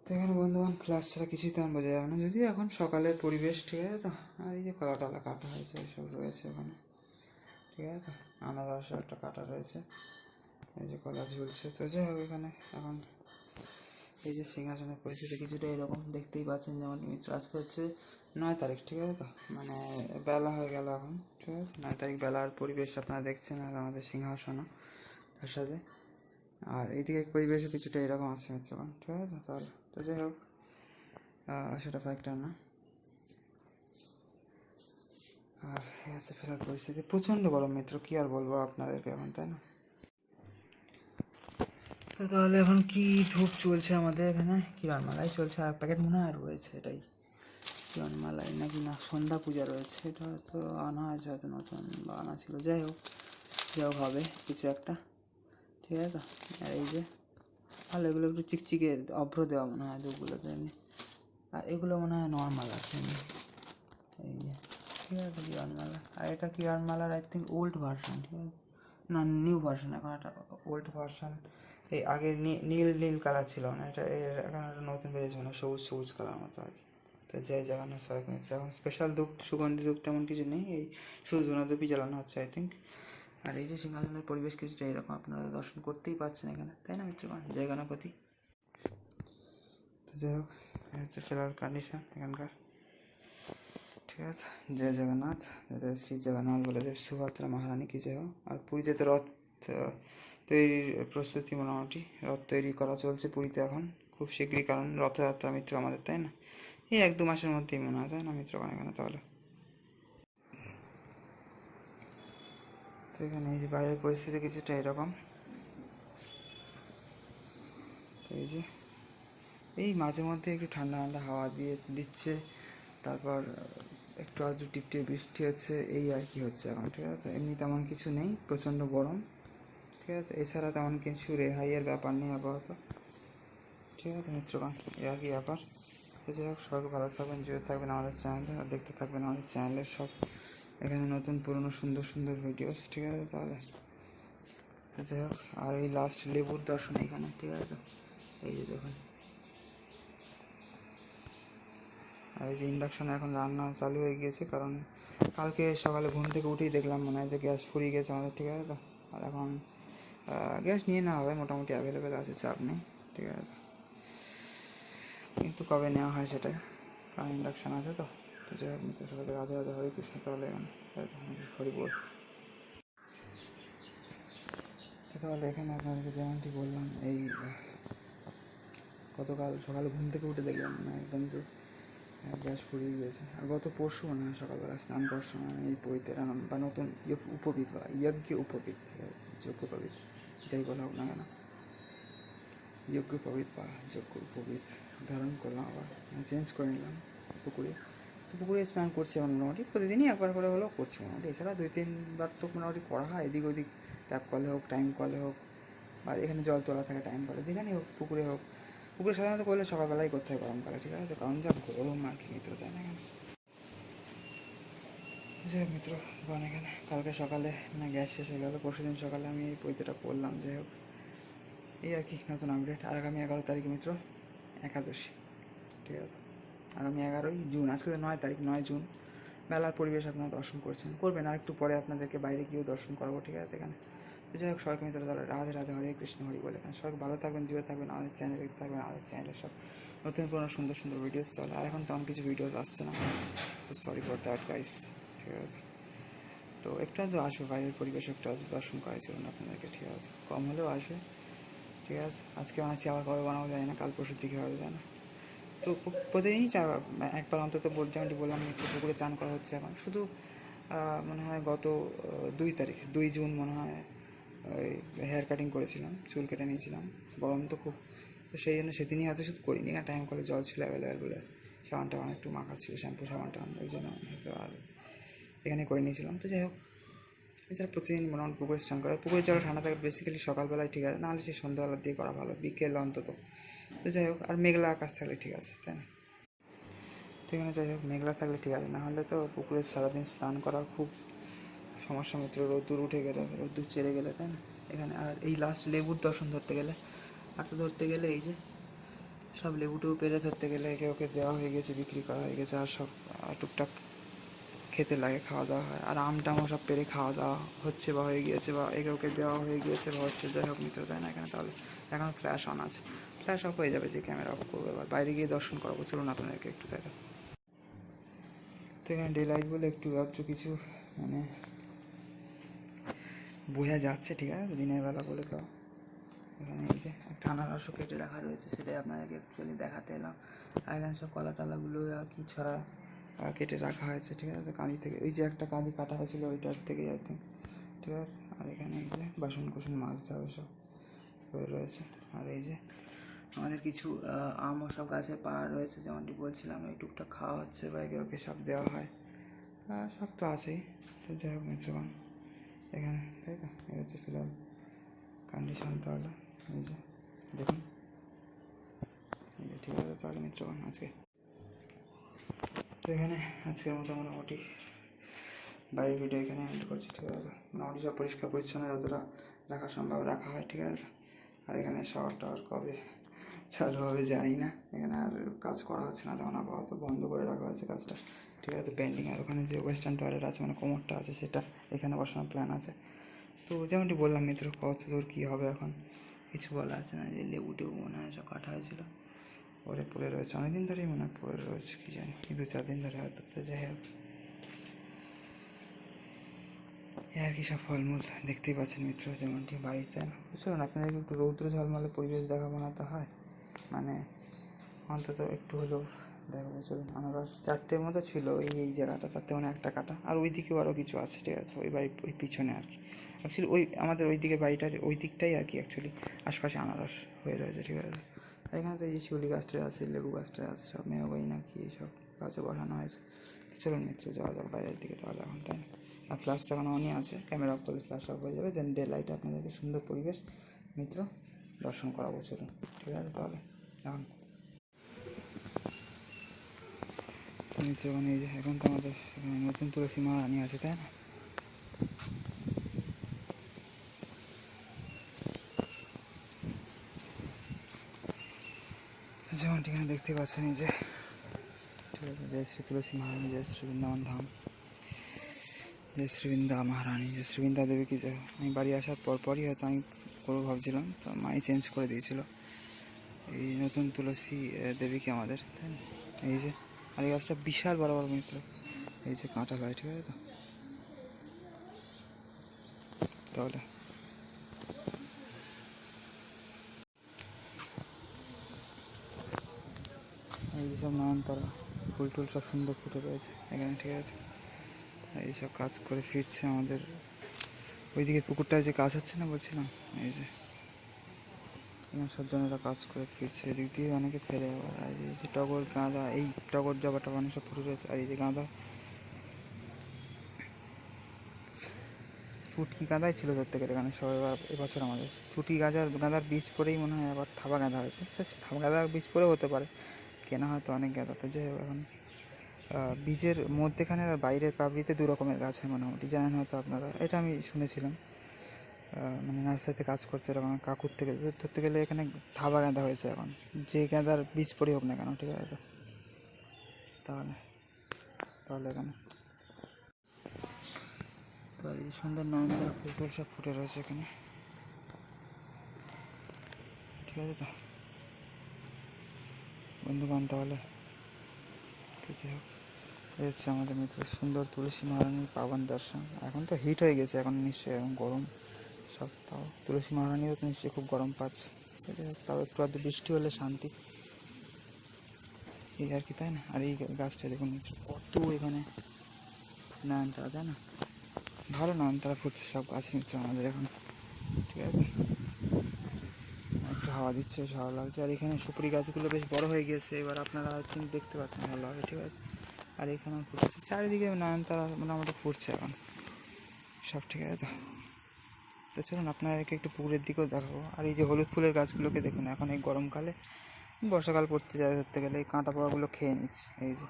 তো এখানে বন্ধুবান ক্লাস ছাড়া কিছুই তেমন বোঝা যাবে না, যদিও এখন সকালের পরিবেশ, ঠিক আছে তো। আর এই যে কলা টলা কাটা হয়েছে এইসব রয়েছে ওখানে, ঠিক আছে তো। আনারসও একটা কাটা রয়েছে, এই যে কলা ঝুলছে। তো যাই হোক, এখানে এখন এই যে সিংহাসনের পরিস্থিতি কিছুটা এরকম দেখতেই পাচ্ছেন। যেমন মিত্র, আজকে হচ্ছে 9 তারিখ, ঠিক আছে তো। মানে বেলা হয়ে গেল এখন, ঠিক আছে। 9 তারিখ বেলার পরিবেশ আপনারা দেখছেন, আর আমাদের সিংহাসনও তার সাথে। আর এইদিকে পরিবেশও কিছুটা এরকম আছে মিত্রগণ, ঠিক আছে। তাহলে তো যাই হোক, সেটা ফ্যাক্টর না। আর এই আছে ফেরার পরিস্থিতি, প্রচণ্ড গরম মিত্র, কী আর বলবো আপনাদেরকে এখন, তাই না। তো তাহলে এখন কি ধূপ চলছে আমাদের এখানে, কিরণমালাই চলছে, আর এক প্যাকেট মনে হয় রয়েছে, এটাই কিরণমালাই নাকি না সন্ধ্যা পূজা রয়েছে। এটা হয়তো আনা আছে, হয়তো নতুন বা আনা ছিল, যাই হোক হবে কিছু একটা, ঠিক আছে তো। আর এই যে ভালো, এগুলো একটু চিকচিকে অভ্র দেওয়া মনে হয় ধূপগুলোতে এমনি। আর এগুলো মনে হয় নর্মাল আছে এমনি, এই যে ঠিক আছে কিরণমালা। আর এটা কিরণমালার আই থিঙ্ক ওল্ড ভার্সন, ঠিক আছে না, নিউ ভার্সন। এখন একটা ওল্ড ভার্সন, এই আগের নীল নীল কালার ছিল না, এটা এখন একটা নতুন বেরিয়েছে মানে সবুজ সবুজ কালার মতো আর কি। তো যাই জাগানো সবাই মিত্র, এখন স্পেশাল ধূপ সুগন্ধি ধূপ তেমন কিছু নেই, এই শুধু ধুনা ধূপই জ্বালানো হচ্ছে আই থিঙ্ক। আর এই যে সিংহাসনের পরিবেশ কিছুটা এরকম, আপনারা দর্শন করতেই পাচ্ছেন এখানে, তাই না মিত্রগণ, জয় গণপতি। তো যাই হোক, হচ্ছে ফেরার কন্ডিশন এখানকার, ঠিক আছে। জয় জগন্নাথ, জয় শ্রী জগন্নাথ বলদেব সুভদ্রা মহারানী কি জয় হোক। আর পুরীতে তো রথ তৈরির প্রস্তুতি, মোটামুটি রথ তৈরি করা চলছে পুরীতে এখন খুব শীঘ্রই, কারণ রথযাত্রা মিত্র আমাদের, তাই না। এই 1-2 মাসের মধ্যেই মনে হয়, তাই না মিত্রগণ এখানে। তাহলে তো এখানে এই যে বাইরের পরিস্থিতি কিছুটা এরকম, এই যে এই মাঝে মধ্যে একটু ঠান্ডা ঠান্ডা হাওয়া দিচ্ছে, তারপর একটু আধটু টিপটিপ বৃষ্টি হচ্ছে, এই আর কি হচ্ছে এখন, ঠিক আছে। এমনি তেমন কিছু নেই, প্রচণ্ড গরম, ঠিক আছে। এছাড়া তেমন কিছু রেহাইয়ের ব্যাপার নেই আপাতত, ঠিক আছে মিত্রগণ, এই আর কি ব্যাপার। তো যাই হোক, সবাই ভালো থাকবেন, জুড়ে থাকবেন আমাদের চ্যানেলে, আর দেখতে থাকবেন আমাদের চ্যানেলের সব এখানে নতুন পুরনো সুন্দর সুন্দর ভিডিওস, ঠিক আছে তাহলে। তো যাই হোক, আর এই লাস্ট লেবুর দর্শন এখানে, ঠিক আছে তো। এই যে দেখুন, আর এই যে ইন্ডাকশানে এখন রান্না চালু হয়ে গিয়েছে, কারণ কালকে সকালে ঘুম থেকে উঠেই দেখলাম মনে হয় যে গ্যাস ফুরিয়ে গেছে আমাদের, ঠিক আছে তো। আর এখন গ্যাস নিয়ে নেওয়া হবে, মোটামুটি অ্যাভেলেবেল আছে, চাপ নেই, ঠিক আছে। কিন্তু কবে নেওয়া হয় সেটাই, কারণ ইন্ডাকশান আছে তো। তো যাই হোক মিত্র, সবাইকে রাধে রাধে, হরে কৃষ্ণ। তাহলে এখানে হরি বল। তো তাহলে এখানে আপনাদেরকে যেমনটি বললাম, এই গতকাল সকালে ঘুম থেকে উঠে দেখলাম মানে একদম যে গ্যাস ফুরিয়ে গিয়েছে। আর গত পরশু মনে হয় সকালবেলা স্নান করার সময় আমি এই পবিত্রানাম বা নতুন উপবিত বা যজ্ঞ উপবিত, যজ্ঞ পবিত যাই বলা হোক না কেন, যজ্ঞ পবিত বা যজ্ঞ উপবিত ধারণ করলাম, আবার চেঞ্জ করে নিলাম পুকুরে। তো পুকুরে স্নান করছি আমার মোটামুটি প্রতিদিনই একবার করে হলেও করছি মোটামুটি। এছাড়া 2-3 বার তো মোটামুটি করা হয়, এদিক ওদিক ট্যাপ কলে হোক, টাইম কলে হোক, বা এখানে জল তোলা থাকে টাইম কলে, যেখানেই হোক, পুকুরে হোক। পুকুরে সাধারণত করলে সকালবেলাই করতে হয় গরমকালে, ঠিক আছে, কারণ যা গরম আর কি মিত্র, তাই না। এখানে যাই হোক মিত্র, কারণ এখানে কালকে সকালে না গ্যাস শেষ হয়ে গেলো, পরশু দিন সকালে আমি এই পৈতেটা করলাম। যাই হোক, এই আর কি নতুন আপডেট। আর আগামী 11 তারিখ মিত্র একাদশী, ঠিক আছে। আগামী 11ই জুন, আজকে তো 9 তারিখ, 9 জুন। মেলার পরিবেশ আপনারা দর্শন করবেন, আর একটু পরে আপনাদেরকে বাইরে গিয়েও দর্শন করাবো, ঠিক আছে এখানে। তো যাই হোক, সবাইকে মিত্র তাহলে রাধে রাধে, হরে কৃষ্ণ, হরি বলে। এখানে সবাই ভালো থাকবেন, জুড়ে থাকবেন আমাদের চ্যানেলে, দেখতে থাকবেন আমাদের চ্যানেলের সব নতুন পুরনো সুন্দর সুন্দর ভিডিওস। তাহলে আর এখন তেমন কিছু ভিডিওস আসছে না, so sorry for that guys, ঠিক আছে। তো একটু আধটু আসবে, বাইরের পরিবেশ একটু আধটু দর্শন করাই চলুন আপনাদেরকে, ঠিক আছে, কম হলেও আসবে, ঠিক আছে। আজকে বানাচ্ছি, আবার কবে বানাবো জানি না, কাল পরশুর দিকে হবে জানা। তো প্রতিদিনই একবার অন্তত যেমনটি বললাম মিত্র, পুকুরে চান করা হচ্ছে এখন। শুধু মনে হয় গত 2 তারিখ, 2 জুন মনে হয় ওই হেয়ার কাটিং করেছিলাম, চুল কেটে নিয়েছিলাম, গরম তো খুব, তো সেই জন্য সেদিনই হয়তো শুধু করিনি, কারণ টাইম করে জল ছিল অ্যাভেলেবেল বলে, সাবান টাবান একটু মাখা ছিল, শ্যাম্পু সাবান টাবান, ওই জন্য হয়তো আর এখানে করে নিয়েছিলাম। তো যাই হোক, এছাড়া প্রতিদিন মোটামুটি পুকুরে স্নান করা, পুকুরে জল ঠান্ডা থাকে বেসিক্যালি সকালবেলায়, ঠিক আছে, নাহলে সেই সন্ধ্যাবেলার দিয়ে করা ভালো, বিকেল অন্তত। তো যাই হোক, আর মেঘলা আকাশ থাকলে ঠিক আছে, তাই না। তো এখানে যাই হোক, মেঘলা থাকলে ঠিক আছে, নাহলে তো পুকুরে সারাদিন স্নান করা খুব সমস্যা মিত্র, রোদ্দুর উঠে গেলে, রোদ্দুর চেড়ে গেলে, তাই না এখানে। আর এই লাস্ট লেবুর দর্শন ধরতে গেলে, আর তো ধরতে গেলে এই যে সব লেবু টেবু পেরে ধরতে গেলে একে ওকে দেওয়া হয়ে গেছে, বিক্রি করা হয়ে গেছে, আর সব টুকটাক খেতে লাগে, খাওয়া দাওয়া হয়। আর আমটামও সব পেরে খাওয়া দাওয়া হচ্ছে বা হয়ে গিয়েছে, বা একে ওকে দেওয়া হয়ে গিয়েছে বা হচ্ছে, যাই হোক মিত্র, তাই না? এখানে তাহলে এখন ফ্ল্যাশ অন আছে, ফ্ল্যাশ অফ হয়ে যাবে যে ক্যামেরা অফ করবে, এবার বাইরে গিয়ে দর্শন করাবো, চলুন আপনাদেরকে একটু, তাই তো? তো এখানে ডে লাইট বলে একটু আধটু কিছু মানে বোঝা যাচ্ছে, ঠিক আছে, দিনের বেলা বলে। তো এখানে এই যে একটা আনারসও কেটে রাখা রয়েছে, সেটাই আপনাদেরকে অ্যাকচুয়ালি দেখাতে এলাম। আর এখানে সব কলা টলাগুলো আর কি ছড়া কেটে রাখা হয়েছে, ঠিক আছে, কাঁদি থেকে। ওই যে একটা কাঁদি কাটা হয়েছিল ওইটার থেকে, আই থিঙ্ক, ঠিক আছে। আর এখানে এই যে বাসন কুসন মাছ দেওয়া সব হয়ে রয়েছে। আর এই যে আমাদের কিছু আমও সব গাছে পাড়া রয়েছে, যেমনটি বলছিলাম, এই টুকটাক খাওয়া হচ্ছে, বা একে ওকে সব দেওয়া হয়, সব তো আছেই। তো যাই হোক মিত্রগণ, এখানে, তাই তো, এই হচ্ছে ফিলহাল কন্ডিশন। তাহলে এই যে দেখুন, এই যে, ঠিক আছে। তাহলে মিত্রগণ, আজকে তো এখানে আজকের মতো মোটামুটি বাইরের ভিডিও এখানে এন্ড করছি, ঠিক আছে। মোটামুটি সব পরিষ্কার পরিচ্ছন্ন যতটা রাখা সম্ভব রাখা হয়, ঠিক আছে। আর এখানে শাওয়ার টাওয়ার কবে চালু হবে জানি না, এখানে আর কাজ করা হচ্ছে না, তখন আপাতত বন্ধ করে রাখা হয়েছে কাজটা, ঠিক আছে, পেন্ডিং। আর ওখানে যে ওয়েস্টার্ন টয়লেট আছে, মানে কোমরটা আছে, সেটা এখানে বসানোর প্ল্যান আছে। তো যেমনটি বললাম মিত্র, কত দূর কী হবে এখন কিছু বলা আছে না। যে লেবু টেবু মনে হয় সব কাটা হয়েছিল, পরে পড়ে রয়েছে, অনেকদিন ধরেই মনে হয় পড়ে রয়েছে, কী জানি, 2-4 দিন ধরে হয়তো। তো যাই হোক, আর কি সব ফলমূল দেখতেই পাচ্ছেন মিত্র, যেমনটি বাড়িতে না। চলুন আপনাদেরকে একটু রৌদ্র ঝলমলে পরিবেশ দেখাবো না তো হয়, মানে অন্তত একটু হলেও দেখাবো। চলুন, আনারস 4টের মতো ছিল এই জায়গাটা, তাতে মানে একটা কাটা, আর ওই দিকেও আরও কিছু আছে, ঠিক আছে। ওই বাড়ির ওই পিছনে আর কি, অ্যাকচুয়ালি ওই আমাদের ওই দিকে বাড়িটার ওই দিকটাই আর কি, অ্যাকচুয়ালি আশপাশে আনারস হয়ে রয়েছে, ঠিক আছে। এখানে তো এই যে শিউলি গাছটা আছে, লেবু গাছটা আছে, সব মেহগনি না কি এইসব গাছে বসানো হয়েছে। চলুন মিত্র, যাওয়া যাক বাইরের দিকে তাহলে এখন, তাই না? আর ফ্ল্যাশটা এখন অনই আছে, ক্যামেরা অফ করলে ফ্ল্যাশ অফ হয়ে যাবে, দেন ডে লাইটে আপনাদেরকে সুন্দর পরিবেশ মিত্র দর্শন করাবো, চলুন, ঠিক আছে। তাহলে এখন মিত্র, এই যে এখন তো আমাদের এখানে নতুন তুলসী মহারানী আছে, তাই না? যেমন এখানে দেখতে পাচ্ছেন, এই যে, ঠিক আছে, জয় শ্রী তুলসী মহারানী, জয় শ্রী বৃন্দাবন ধাম, জয় শ্রী বৃন্দা মহারানী, জয় শ্রী বৃন্দা দেবী কি জয়। আমি বাড়ি আসার পরপরই হয়তো আমি করবো ভাবছিলাম, তো মাই চেঞ্জ করে দিয়েছিল এই নতুন তুলসী দেবীকে আমাদের, তাই না? এই যে, আর এই গাছটা বিশাল বড় বড় মিত্র, এই যে কাঁঠাল হয়, ঠিক আছে। তো তাহলে এই সব নয়নতারা ফুল টুল সব সুন্দর ফুটে রয়েছে এখানে, ঠিক আছে। এইসব কাজ করে ফিরছে আমাদের ওইদিকে পুকুরটায় যে কাজ হচ্ছে না বলছিলাম, এই যে এখানে সজ্জনেরা কাজ করে ফিরছে, এদিক দিয়ে অনেকে ফেরে আবার। আর এই যে টগর গাঁদা, এই টগর জবা টবা অনেক সব ফুটে রয়েছে। আর এই যে গাঁদা, চুটকি গাঁদাই ছিল ধরতে গেলে এখানে সব। এবছর আমাদের চুটি গাঁদার বীজ পরেই মনে হয় আবার থাবা গাঁদা হয়েছে, থাবা গাঁদার বীজ পরেও হতে পারে, কেনা হয়তো অনেক গাঁদা। তো যাই হোক, এখন বীজের মধ্যেখানে আর বাইরের পাবলিতে 2 রকমের গাছ হয় মোটামুটি, জানেন হয়তো আপনারা, এটা আমি শুনেছিলাম। মানে নার্সারিতে কাজ করতে এরকম কাকুর থেকে ধরতে গেলে এখানে থাবা গাঁদা হয়েছে এখন, যে গাঁদার বীজ পরে হোক না কেন, ঠিক আছে। তাহলে তাহলে এখানে তো এই সুন্দর নয়নতারা ফুল টুল সব ফুটে রয়েছে এখানে, ঠিক আছে। তো বন্ধুগণ, তাহলে তো যাই হোক, এই হচ্ছে আমাদের মিত্র সুন্দর তুলসী মহারানীর পাবন দর্শন। এখন তো হিট হয়ে গেছে, এখন নিশ্চয়ই এখন গরম সব, তাও তুলসী মহারানীও তো নিশ্চয়ই খুব গরম পাচ্ছে, তাও একটু আধটু বৃষ্টি হলে শান্তি, এই আর কি, তাই না? আর এই গাছটা দেখুন মিত্র, কত এখানে নয়নতারা, তাই না? ভালো নয়নতারা ফুটছে সব গাছ মিত্র আমাদের এখন, ঠিক আছে। একটু হাওয়া দিচ্ছে, বেশ ভালো লাগছে। আর এখানে সুপুরি গাছগুলো বেশ বড় হয়ে গিয়েছে, এবার আপনারা হয়তো দেখতে পাচ্ছেন ভালোভাবে, ঠিক আছে। আর এখানেও ফুটেছে, চারিদিকে নয়নতারা মোটামুটি ফুটছে এখন সব, ঠিক আছে। তো চলুন আপনাদেরকে একটু পুকুরের দিকেও দেখাবো। আর এই যে হলুদ ফুলের গাছগুলোকে দেখুন, এখন এই গরমকালে, বর্ষাকাল পড়তে যায় ধরতে গেলে, এই কাঁটা পোকাগুলো খেয়ে নিচ্ছে, এই যে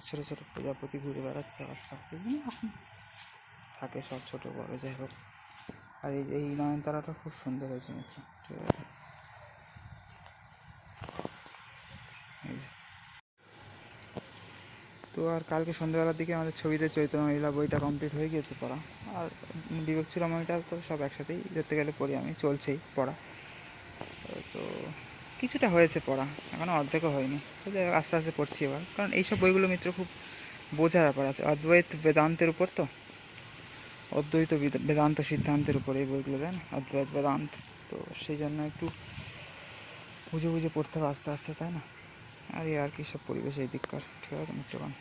ছোটো ছোটো প্রজাপতি ঘুরে বেড়াচ্ছে, আর সব এখন থাকে সব ছোটো বড়ো, যাই হোক। আর এই নয়নতারাটা খুব সুন্দর হয়েছে মিত্র, ঠিক আছে। তো আর কালকে সন্ধ্যাবেলার দিকে আমাদের ছবিতে চৈতন্য মহিলা বইটা কমপ্লিট হয়ে গিয়েছে পড়া। আর বিবেক চূড়ামণিটা তো সব একসাথেই ধরতে গেলে পড়ি, আমি চলছেই পড়া। তো কিছুটা হয়েছে পড়া, এখনও অর্ধেকও হয়নি। তো যাই হোক, আস্তে আস্তে পড়ছি এবার, কারণ এইসব বইগুলো মিত্র খুব বোঝার ব্যাপার আছে। অদ্বৈত বেদান্তের উপর তো, অদ্বৈত বেদান্ত সিদ্ধান্তের উপর এই বইগুলো, দেন অদ্বৈত বেদান্ত। তো সেই জন্য একটু বুঝে বুঝে পড়তে হবে আস্তে আস্তে, তাই না? আর কি সব পরিবেশ এই দিককার, ঠিক আছে মিত্রগণ।